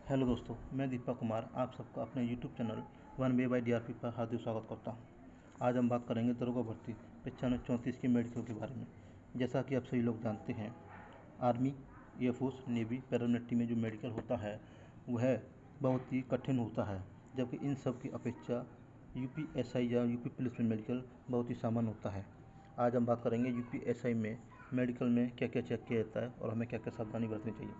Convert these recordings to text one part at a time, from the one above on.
Hello दोस्तों, मैं दीपक कुमार आप सबका अपने YouTube channel 1 way by DRP पर हार्दिक स्वागत करता हूं। आज हम बात करेंगे दरोगा भर्ती 9534 की मेडिकल के बारे में। जैसा कि आप सभी लोग जानते हैं, आर्मी, एयरफोर्स, नेवी, पैरामिलिट्री में जो मेडिकल होता है वह बहुत ही कठिन होता है, जबकि इन सब की अपेक्षा UPSI या यूपी पुलिस में मेडिकल बहुत ही सामान्य होता है। आज हम बात करेंगे UPSI में मेडिकल में क्या क्या चेक किया जाता है और हमें क्या क्या सावधानी बरतनी चाहिए।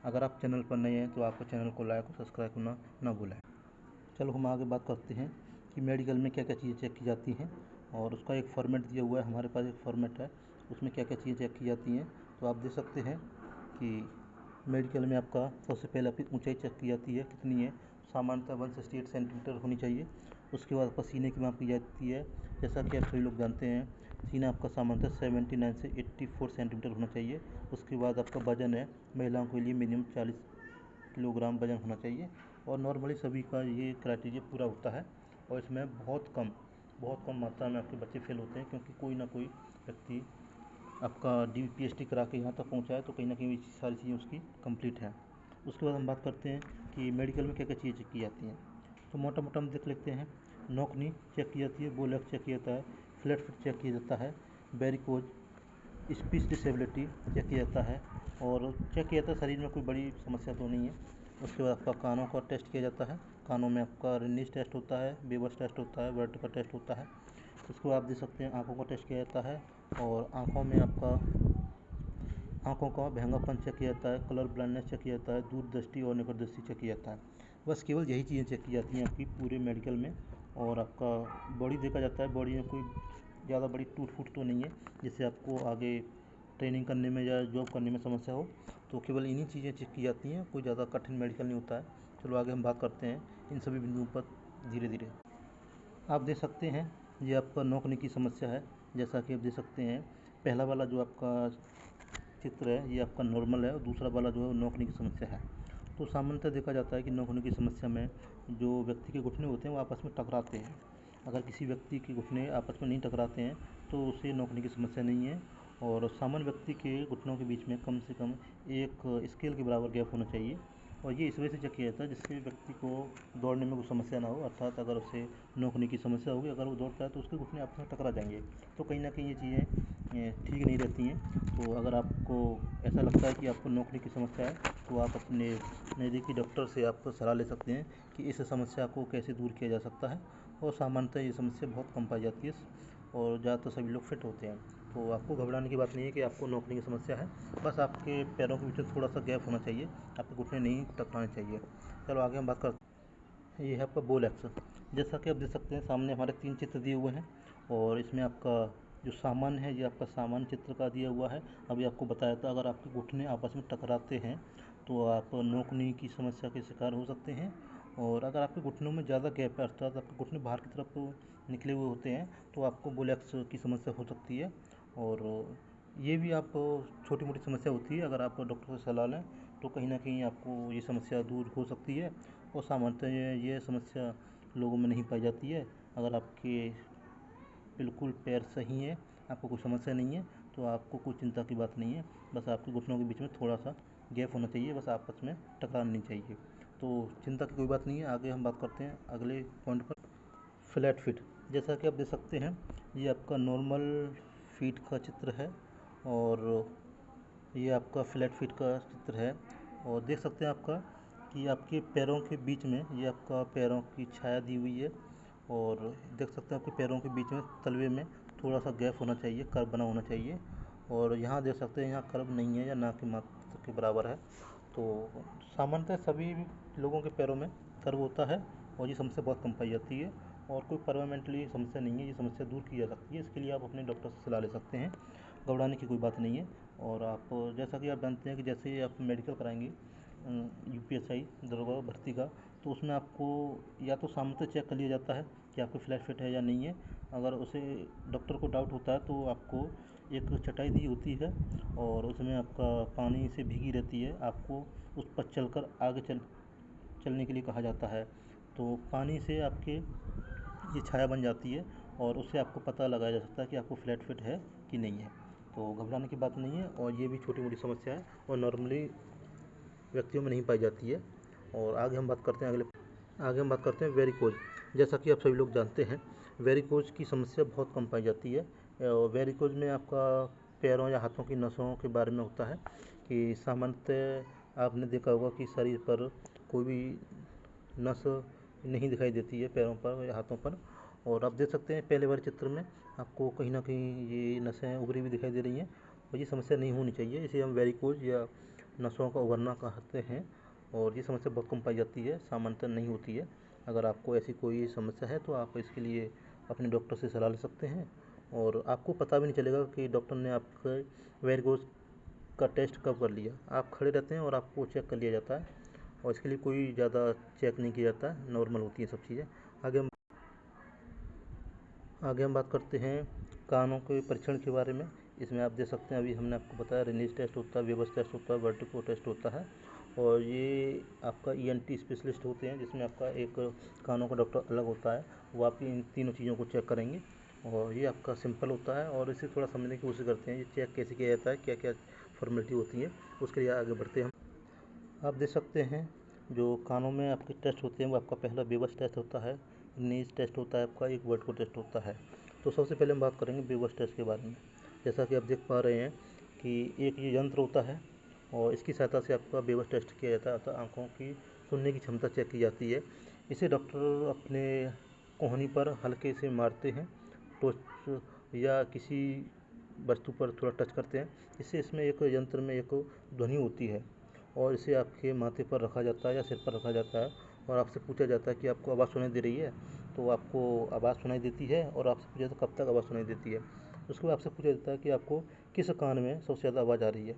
अगर आप चैनल पर नए हैं तो आपको चैनल को लाइक और सब्सक्राइब करना ना भूलें। चलो हम आगे बात करते हैं कि मेडिकल में क्या क्या चीज़ें चेक की जाती हैं और उसका एक फॉर्मेट दिया हुआ है। हमारे पास एक फॉर्मेट है, उसमें क्या क्या चीज़ें चेक की जाती हैं। तो आप देख सकते हैं कि मेडिकल में आपका सबसे पहले आपकी ऊंचाई चेक की जाती है, कितनी है। सामान्यतः 168 सेंटीमीटर होनी चाहिए। उसके बाद आपका सीने की माप की जाती है। जैसा कि आप सभी लोग जानते हैं, सीना आपका सामान्यतः 79 से 84 सेंटीमीटर होना चाहिए। उसके बाद आपका वजन है, महिलाओं के लिए मिनिमम 40 किलोग्राम वजन होना चाहिए और नॉर्मली सभी का ये क्राइटेरिया पूरा होता है। और इसमें बहुत कम मात्रा में आपके बच्चे फेल होते हैं, क्योंकि कोई ना कोई व्यक्ति आपका DPST करा के यहाँ तक पहुँचा है, तो कहीं ना कहीं सारी चीज़ें उसकी कंप्लीट हैं। उसके बाद हम बात करते हैं कि मेडिकल में क्या क्या चीज़ें चेक की जाती हैं। तो मोटा मोटा हम देख लेते हैं। नोकनी चेक की जाती है, बोलक चेक किया जाता है, फ्लैट फुट चेक किया जाता है, वेरिकोज, स्पीच डिसेबिलिटी चेक किया जाता है और चेक किया जाता है शरीर में कोई बड़ी समस्या तो नहीं है। उसके बाद आपका कानों का टेस्ट किया जाता है। कानों में आपका रिनीस टेस्ट होता है, बेबस टेस्ट होता है, वर्ट का टेस्ट होता है। उसके बाद आप देख सकते हैं आँखों का टेस्ट किया जाता है और आँखों में आपका आँखों का भंगापन चेक किया जाता है, कलर ब्लाइंडनेस चेक किया जाता है, दूरदृष्टि और निकट दृष्टि चेक किया जाता है। बस केवल यही चीज़ें चेक की जाती हैं आपकी पूरे मेडिकल में। और आपका बॉडी देखा जाता है, बॉडी में कोई ज़्यादा बड़ी टूट फूट तो नहीं है जिससे आपको आगे ट्रेनिंग करने में या जॉब करने में समस्या हो। तो केवल इन्हीं चीज़ें चेक की जाती हैं, कोई ज़्यादा कठिन मेडिकल नहीं होता है। चलो आगे हम बात करते हैं इन सभी बिंदुओं पर धीरे धीरे। आप देख सकते हैं ये आपका नोकने की समस्या है। जैसा कि आप देख सकते हैं, पहला वाला जो आपका चित्र है ये आपका नॉर्मल है और दूसरा वाला जो है वो नोकने की समस्या है। तो सामान्यतः देखा जाता है कि नोकने की समस्या में जो व्यक्ति के घुटने होते हैं वो आपस में टकराते हैं। अगर किसी व्यक्ति के घुटने आपस में नहीं टकराते हैं तो उसे नोकने की समस्या नहीं है। और सामान्य व्यक्ति के घुटनों के बीच में कम से कम एक स्केल के बराबर गैप होना चाहिए। और ये इस वजह से चेक किया जाता है जिससे व्यक्ति को दौड़ने में कोई समस्या ना हो। अर्थात अगर उसे नोकने की समस्या होगी, अगर वो दौड़ता है तो उसके घुटने आपस में टकरा जाएंगे, तो कहीं ना कहीं ये चीज़ें ठीक नहीं रहती हैं। तो अगर आपको ऐसा लगता है कि आपको नोकने की समस्या है तो आप अपने नज़दीकी डॉक्टर से आप सलाह ले सकते हैं कि इस समस्या को कैसे दूर किया जा सकता है। और सामान्यतः ये समस्या बहुत कम पाई जाती है और ज़्यादातर सभी लोग फिट होते हैं। तो आपको घबराने की बात नहीं है कि आपको नोकने की समस्या है। बस आपके पैरों के बीच में थोड़ा सा गैप होना चाहिए, आपके घुटने नहीं टकराने चाहिए। चलो आगे हम बात करते हैं। ये है आपका बोलेक्स। जैसा कि आप देख सकते हैं, सामने हमारे 3 चित्र दिए हुए हैं और इसमें आपका जो सामान्य है ये आपका सामान्य चित्र का दिया हुआ है। अभी आपको बताया था अगर आपके घुटने आपस में टकराते हैं तो आप नोकनी की समस्या के शिकार हो सकते हैं। और अगर आपके घुटनों में ज़्यादा गैप है, अर्थात आपके घुटने बाहर की तरफ निकले हुए होते हैं, तो आपको बोलेक्स की समस्या हो सकती है। और ये भी आप छोटी मोटी समस्या होती है, अगर आप डॉक्टर से सलाह लें तो कहीं ना कहीं आपको ये समस्या दूर हो सकती है। और सामान्यतः ये समस्या लोगों में नहीं पाई जाती है। अगर आपके बिल्कुल पैर सही है, आपको कोई समस्या नहीं है, तो आपको कोई चिंता की बात नहीं है। बस आपके घुटनों के बीच में थोड़ा सा गैप होना चाहिए, बस आपस में टकराना नहीं चाहिए। तो चिंता की कोई बात नहीं है। आगे हम बात करते हैं अगले पॉइंट पर, फ्लैट फिट। जैसा कि आप देख सकते हैं, ये आपका नॉर्मल फीट का चित्र है और ये आपका फ्लैट फीट का चित्र है। और देख सकते हैं आपका कि आपके पैरों के बीच में ये आपका पैरों की छाया दी हुई है। और देख सकते हैं आपके पैरों के बीच में तलवे में थोड़ा सा गैप होना चाहिए, कर्व बना होना चाहिए। और यहाँ देख सकते हैं यहाँ कर्व नहीं है या ना की मात्र के बराबर है। तो सामान्यतः सभी लोगों के पैरों में कर्व होता है और ये समस्या बहुत कम पाई जाती है और कोई परमानेंटली समस्या नहीं है। ये समस्या दूर की जा सकती है, इसके लिए आप अपने डॉक्टर से सलाह ले सकते हैं। घबराने की कोई बात नहीं है। और आप जैसा कि आप जानते हैं कि जैसे ही आप मेडिकल कराएंगे UPSI दरोगा भर्ती का, तो उसमें आपको या तो सामने से चेक कर लिया जाता है कि आपको फ्लैट फिट है या नहीं है। अगर उसे डॉक्टर को डाउट होता है तो आपको एक चटाई दी होती है और उसमें आपका पानी से भीगी रहती है, आपको उस पर चलकर आगे चलने के लिए कहा जाता है। तो पानी से आपके ये छाया बन जाती है और उससे आपको पता लगाया जा सकता है कि आपको फ्लैट फिट है कि नहीं है। तो घबराने की बात नहीं है और ये भी छोटी मोटी समस्या है और नॉर्मली व्यक्तियों में नहीं पाई जाती है। और आगे हम बात करते हैं वेरिकोज। जैसा कि आप सभी लोग जानते हैं, वेरिकोज की समस्या बहुत कम पाई जाती है। और वेरिकोज में आपका पैरों या हाथों की नसों के बारे में होता है कि सामान्यतः आपने देखा होगा कि शरीर पर कोई भी नस नहीं दिखाई देती है पैरों पर या हाथों पर। और आप देख सकते हैं पहले वाले चित्र में आपको कहीं ना कहीं ये नसें उभरी हुई दिखाई दे रही हैं, और ये समस्या नहीं होनी चाहिए। इसे हम वेरिकोज या नसों का उभरना कहते हैं, और ये समस्या बहुत कम पाई जाती है, सामान्यतः नहीं होती है। अगर आपको ऐसी कोई समस्या है तो आप इसके लिए अपने डॉक्टर से सलाह ले सकते हैं, और आपको पता भी नहीं चलेगा कि डॉक्टर ने आपके वेरिकोज का टेस्ट कब कर लिया। आप खड़े रहते हैं और आपको चेक कर लिया जाता है, और इसके लिए कोई ज़्यादा चेक नहीं किया जाता है, नॉर्मल होती है सब चीज़ें। आगे हम बात करते हैं कानों के परीक्षण के बारे में। इसमें आप देख सकते हैं, अभी हमने आपको बताया रिनीज टेस्ट होता है, वेबस टेस्ट होता है, वर्टिको टेस्ट होता है, और ये आपका ईएनटी स्पेशलिस्ट होते हैं, जिसमें आपका एक कानों का डॉक्टर अलग होता है, वो आपकी इन तीनों चीज़ों को चेक करेंगे। और ये आपका सिंपल होता है, और इसे थोड़ा समझने की कोशिश करते हैं ये चेक कैसे किया जाता है, क्या क्या फॉर्मेलिटी होती है, उसके लिए आगे बढ़ते हैं हम। आप देख सकते हैं जो कानों में आपके टेस्ट होते हैं वो आपका पहला बेबस टेस्ट होता है, नीज टेस्ट होता है आपका, एक वर्टिको टेस्ट होता है। तो सबसे पहले हम बात करेंगे बेबस टेस्ट के बारे में। जैसा कि आप देख पा रहे हैं कि एक ये यंत्र होता है, और इसकी सहायता से आपका बेबस टेस्ट किया जाता है, अर्थात आँखों की सुनने की क्षमता चेक की जाती है। इसे डॉक्टर अपने कोहनी पर हल्के से मारते हैं, टोच या किसी वस्तु पर थोड़ा टच करते हैं। इससे इसमें एक यंत्र में एक ध्वनि होती है, और इसे आपके माथे पर रखा जाता है या सिर पर रखा जाता है, और आपसे पूछा जाता है कि आपको आवाज़ सुनाई दे रही है। तो आपको आवाज़ सुनाई देती है, और आपसे पूछा जाता है कब तक आवाज़ सुनाई देती है। उसके बाद आपसे पूछा जाता है कि आपको किस कान में सबसे ज़्यादा आवाज़ आ रही है।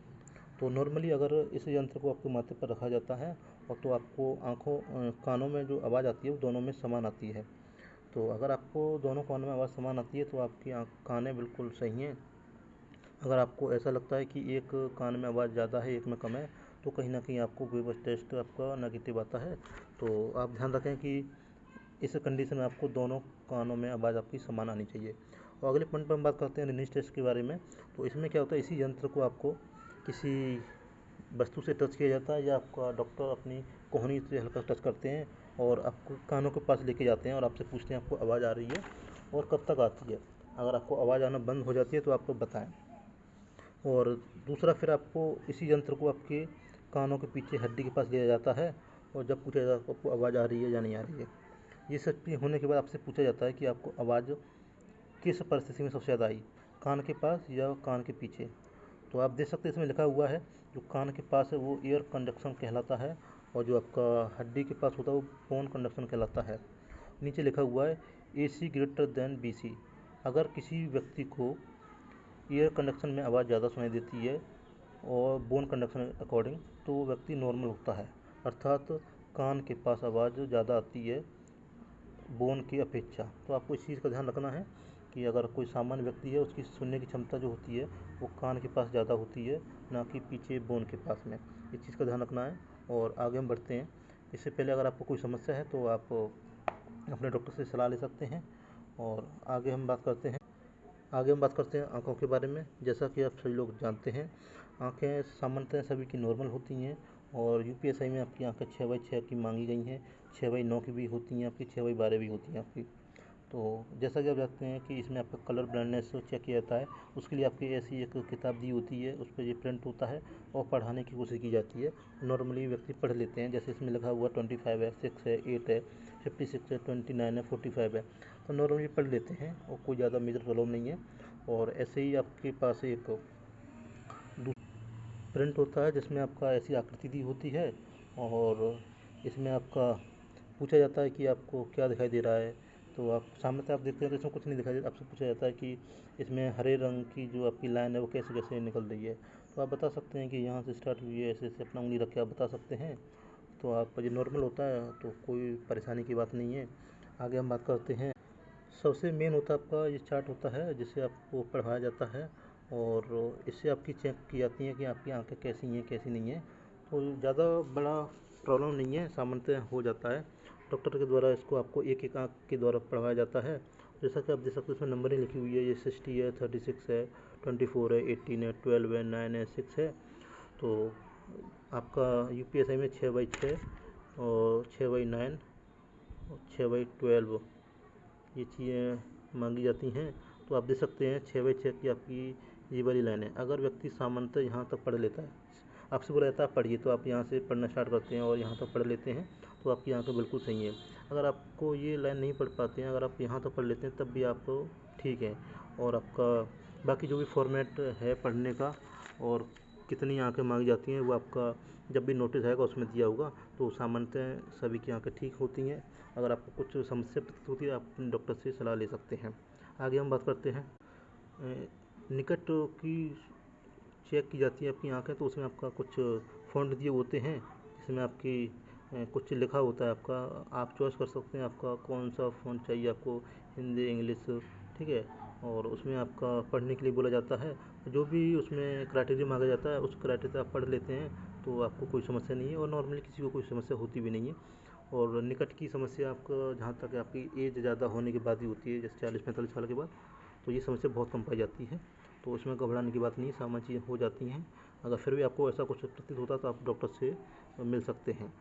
तो नॉर्मली अगर इस यंत्र को आपके माथे पर रखा जाता है, और तो आपको कानों में जो आवाज़ आती है वो दोनों में समान आती है। तो अगर आपको दोनों कानों में आवाज़ समान आती है तो आपकी कानें बिल्कुल सही हैं। अगर आपको ऐसा लगता है कि एक कान में आवाज़ ज़्यादा है, एक में कम है, तो कहीं ना कहीं आपको बेबस टेस्ट आपका नेगेटिव आता है। तो आप ध्यान रखें कि इस कंडीशन में आपको दोनों कानों में आवाज़ आपकी समान आनी चाहिए। और अगले पॉइंट पर हम बात करते हैं रिनीज टेस्ट के बारे में। तो इसमें क्या होता है, इसी यंत्र को आपको किसी वस्तु से टच किया जाता है, या आपका डॉक्टर अपनी कोहनी से हल्का टच करते हैं, और आपको कानों के पास लेके जाते हैं, और आपसे पूछते हैं आपको आवाज़ आ रही है और कब तक आती है। अगर आपको आवाज़ आना बंद हो जाती है तो आपको बताएं। और दूसरा, फिर आपको इसी यंत्र को आपके कानों के पीछे हड्डी के पास लिया जाता है, और जब पूछा जाता है कि आपको आवाज़ आ रही है या नहीं आ रही है। ये सब चीज़ होने के बाद आपसे पूछा जाता है कि आपको आवाज़ किस परिस्थिति में सबसे ज़्यादा आई, कान के पास या कान के पीछे। तो आप देख सकते हैं इसमें लिखा हुआ है, जो कान के पास है वो एयर कंडक्शन कहलाता है, और जो आपका हड्डी के पास होता है वो बोन कंडक्शन कहलाता है। नीचे लिखा हुआ है AC ग्रेटर देन BC। अगर किसी व्यक्ति को एयर कंडक्शन में आवाज़ ज़्यादा सुनाई देती है और बोन कंडक्शन अकॉर्डिंग, तो वो व्यक्ति नॉर्मल होता है, अर्थात कान के पास आवाज़ ज़्यादा आती है बोन की अपेक्षा। तो आपको इस चीज़ का ध्यान रखना है कि अगर कोई सामान्य व्यक्ति है उसकी सुनने की क्षमता जो होती है वो कान के पास ज़्यादा होती है, ना कि पीछे बोन के पास में। इस चीज़ का ध्यान रखना है। और आगे हम बढ़ते हैं। इससे पहले अगर आपको कोई समस्या है तो आप अपने डॉक्टर से सलाह ले सकते हैं। और आगे हम बात करते हैं आँखों के बारे में। जैसा कि आप सभी लोग जानते हैं, आँखें सामान्यतः सभी की नॉर्मल होती हैं, और यूपीएसआई में आपकी आँखें 6/6 की मांगी गई हैं, 6/9 की भी होती हैं आपकी, 6/12 भी होती हैं आपकी। तो जैसा कि आप जानते हैं कि इसमें आपका कलर ब्लाइंडनेस चेक किया जाता है, उसके लिए आपकी ऐसी एक किताब दी होती है, उस पर ये प्रिंट होता है और पढ़ाने की कोशिश की जाती है। नॉर्मली व्यक्ति पढ़ लेते हैं, जैसे इसमें लिखा हुआ 25 है, 6 है, 8 है, 56 है, 29 है, 45 है, तो नॉर्मली पढ़ लेते हैं और कोई ज़्यादा मेजर प्रॉब्लम नहीं है। और ऐसे ही आपके पास एक प्रिंट होता है जिसमें आपका ऐसी आकृति दी होती है, और इसमें आपका पूछा जाता है कि आपको क्या दिखाई दे रहा है। तो आप सामने आप देखते हैं तो इसमें कुछ नहीं दिखाई देता, आपसे पूछा जाता है कि इसमें हरे रंग की जो आपकी लाइन है वो कैसे कैसे निकल रही है। तो आप बता सकते हैं कि यहाँ से स्टार्ट हुई है, ऐसे ऐसे अपना उंगली रख के आप बता सकते हैं। तो आप ये नॉर्मल होता है, तो कोई परेशानी की बात नहीं है। आगे हम बात करते हैं, सबसे मेन होता है आपका ये चार्ट होता है जिसे आपको पढ़ाया जाता है, और इससे आपकी चेक की जाती है कि आपकी आंखें कैसी हैं कैसी नहीं हैं। तो ज़्यादा बड़ा प्रॉब्लम नहीं है, सामान्यतः हो जाता है। डॉक्टर के द्वारा इसको आपको एक एक आँख के द्वारा पढ़वाया जाता है। जैसा कि आप देख सकते हो इसमें नंबरिंग लिखी हुई है, ये 60 है, 36 है, 24 है, 18 है, 12 है, 9 है, 6 है। तो आपका यूपीएसआई में 6/6 और 6/9 और 6/12 ये चीज़ें मांगी जाती हैं। तो आप देख सकते हैं 6/6 की आपकी ये वाली लाइन है। अगर व्यक्ति सामान्यतः यहाँ तक पढ़ लेता है, आपसे बोला जाता है पढ़िए, तो आप यहाँ से पढ़ना स्टार्ट करते हैं और यहाँ तक पढ़ लेते हैं, तो आपकी आंखें बिल्कुल सही है। अगर आपको ये लाइन नहीं पढ़ पाते हैं, अगर आप यहाँ तक पढ़ लेते हैं, तब भी आप ठीक है। और आपका बाकी जो भी फॉर्मेट है पढ़ने का और कितनी आंखें मांगी जाती हैं, वो आपका जब भी नोटिस आएगा उसमें दिया होगा। तो सामान्यतः सभी की आंखें ठीक होती हैं। अगर आपको कुछ समस्या प्रतीत होती है, आप अपने डॉक्टर से सलाह ले सकते हैं। आगे हम बात करते हैं निकट की चेक की जाती है आपकी आंखें। तो उसमें आपका कुछ फ़ॉन्ट दिए होते हैं, जिसमें आपकी कुछ लिखा होता है। आपका आप चॉइस कर सकते हैं आपका कौन सा फ़ॉन्ट चाहिए आपको, हिंदी, इंग्लिश, ठीक है। और उसमें आपका पढ़ने के लिए बोला जाता है। जो भी उसमें क्राइटेरिया मांगा जाता है, उस क्राइटेरिया आप पढ़ लेते हैं तो आपको कोई समस्या नहीं है, और नॉर्मली किसी को कोई समस्या होती भी नहीं है। और निकट की समस्या आपका जहाँ तक आपकी एज ज़्यादा होने के बाद ही होती है, जैसे 40-45 साल के बाद, तो ये समस्या बहुत कम पाई जाती है। तो इसमें घबराने की बात नहीं है, सामान्य चीज़ें हो जाती हैं। अगर फिर भी आपको ऐसा कुछ प्रतीत होता है तो आप डॉक्टर से मिल सकते हैं।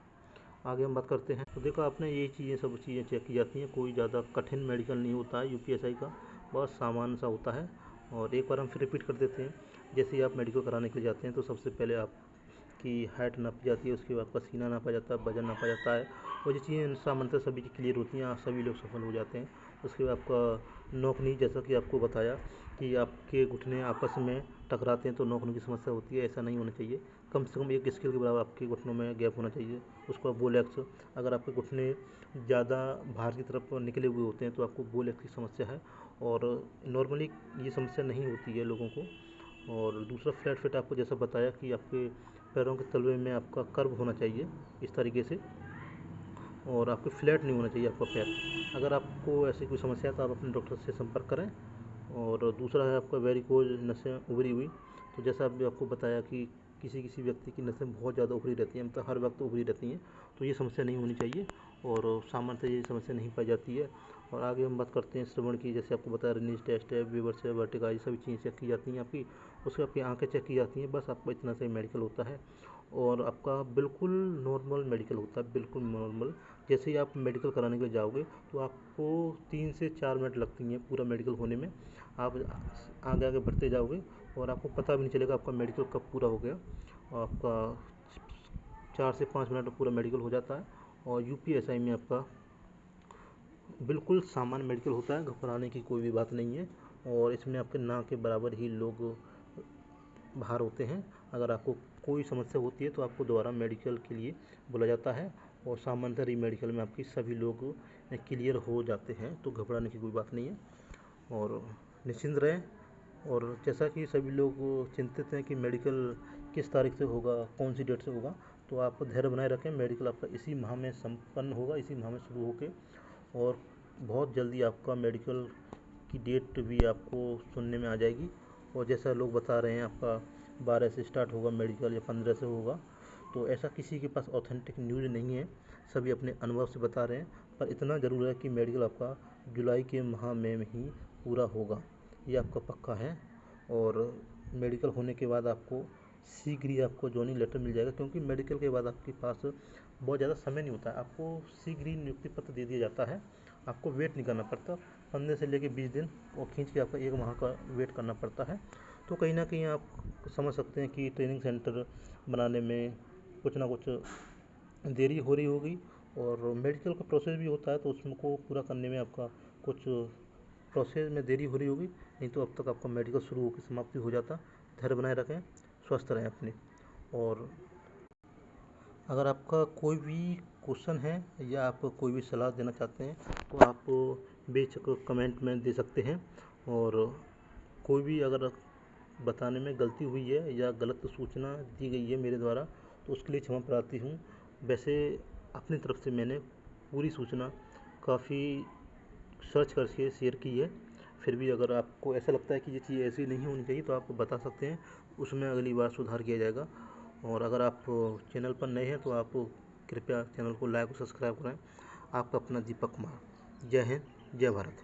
आगे हम बात करते हैं। तो देखो आपने ये चीज़ें सब चीज़ें चेक की जाती हैं, कोई ज़्यादा कठिन मेडिकल नहीं होता है यूपीएसआई का, बहुत सामान्य सा होता है। और एक बार हम फिर रिपीट कर देते हैं। जैसे ही आप मेडिकल कराने के लिए जाते हैं तो सबसे पहले आपकी हाइट नापी जाती है, उसके बाद आपका सीना नापा जाता है, वजन नापा जाता है, और ये चीज़ें सामान्यतः सभी की क्लियर होती हैं, आप सभी लोग सफल हो जाते हैं। उसके बाद आपका नोकनी, जैसा कि आपको बताया कि आपके घुटने आपस में टकराते हैं तो नोकनी की समस्या होती है, ऐसा नहीं होना चाहिए। कम से कम 1 स्केल के बराबर आपके घुटनों में गैप होना चाहिए। उसको बोलेक्स, अगर आपके घुटने ज़्यादा बाहर की तरफ निकले हुए होते हैं तो आपको बोलेक्स की समस्या है, और नॉर्मली ये समस्या नहीं होती है लोगों को। और दूसरा फ्लैट फिट, आपको जैसा बताया कि आपके पैरों के तलवे में आपका कर्व होना चाहिए इस तरीके से, और आपके फ्लैट नहीं होना चाहिए आपका पैर। अगर आपको ऐसी कोई समस्या है तो आप अपने डॉक्टर से संपर्क करें। और दूसरा है आपका वेरिकोज नसें उभरी हुई। तो जैसा अभी आपको बताया कि किसी किसी व्यक्ति की नसें बहुत ज़्यादा उभरी रहती हैं, मतलब हर वक्त उभरी रहती हैं, तो ये समस्या नहीं होनी चाहिए, और सामान्यतः ये समस्या नहीं पाई जाती है। और आगे हम बात करते हैं श्रवण की। जैसे आपको बताया रिनीज टेस्ट है, वीवर्स है, वर्टिगा, ये सभी चीज़ें चेक की जाती हैं आपकी। उसके आपकी आंखें चेक की जाती हैं, बस आपका इतना सा मेडिकल होता है, और आपका बिल्कुल नॉर्मल मेडिकल होता है, बिल्कुल नॉर्मल। जैसे ही आप मेडिकल कराने के लिए जाओगे तो आपको 3 से 4 मिनट लगती हैं पूरा मेडिकल होने में। आप आगे आगे बढ़ते जाओगे और आपको पता भी नहीं चलेगा आपका मेडिकल कब पूरा हो गया। और आपका 4 से 5 मिनट में पूरा मेडिकल हो जाता है। और यूपीएसआई में आपका बिल्कुल सामान्य मेडिकल होता है, घबराने की कोई भी बात नहीं है। और इसमें आपके ना के बराबर ही लोग बाहर होते हैं। अगर आपको कोई समस्या होती है तो आपको दोबारा मेडिकल के लिए बुला जाता है, और सामान्यतः री मेडिकल में आपकी सभी लोग क्लियर हो जाते हैं, तो घबराने की कोई बात नहीं है, और निश्चिंत रहें। और जैसा कि सभी लोग चिंतित हैं कि मेडिकल किस तारीख से होगा, कौन सी डेट से होगा, तो आप धैर्य बनाए रखें। मेडिकल आपका इसी माह में संपन्न होगा, इसी माह में शुरू होकर, और बहुत जल्दी आपका मेडिकल की डेट भी आपको सुनने में आ जाएगी। और जैसा लोग बता रहे हैं आपका 12 से स्टार्ट होगा मेडिकल या 15 से होगा, तो ऐसा किसी के पास ऑथेंटिक न्यूज़ नहीं है, सभी अपने अनुभव से बता रहे हैं। पर इतना ज़रूर है कि मेडिकल आपका जुलाई के माह में ही पूरा होगा, ये आपका पक्का है। और मेडिकल होने के बाद आपको शीघ्र ही आपको जॉइनिंग लेटर मिल जाएगा, क्योंकि मेडिकल के बाद आपके पास बहुत ज़्यादा समय नहीं होता है, आपको शीघ्र ही नियुक्ति पत्र दे दिया जाता है। आपको वेट नहीं करना पड़ता 15 से लेकर 20 दिन, और खींच के आपका 1 माह का वेट करना पड़ता है। तो कहीं ना कहीं आप समझ सकते हैं कि ट्रेनिंग सेंटर बनाने में कुछ ना कुछ देरी हो रही होगी, और मेडिकल का प्रोसेस भी होता है तो उसको पूरा करने में आपका कुछ प्रोसेस में देरी हो रही होगी, नहीं तो अब तक आपका मेडिकल शुरू होकर समाप्ति हो जाता। धैर्य बनाए रखें, स्वस्थ रहें अपने। और अगर आपका कोई भी क्वेश्चन है या आप कोई भी सलाह देना चाहते हैं तो आप बेशक कमेंट में दे सकते हैं। और कोई भी अगर बताने में गलती हुई है या गलत सूचना दी गई है मेरे द्वारा तो उसके लिए क्षमा प्रार्थी हूँ। वैसे अपनी तरफ से मैंने पूरी सूचना काफ़ी सर्च करके शेयर की है। फिर भी अगर आपको ऐसा लगता है कि ये चीज़ ऐसी नहीं होनी चाहिए तो आप बता सकते हैं, उसमें अगली बार सुधार किया जाएगा। और अगर आप चैनल पर नए हैं तो आप कृपया चैनल को लाइक और सब्सक्राइब करें। आपका अपना दीपक कुमार। जय हिंद, जय भारत।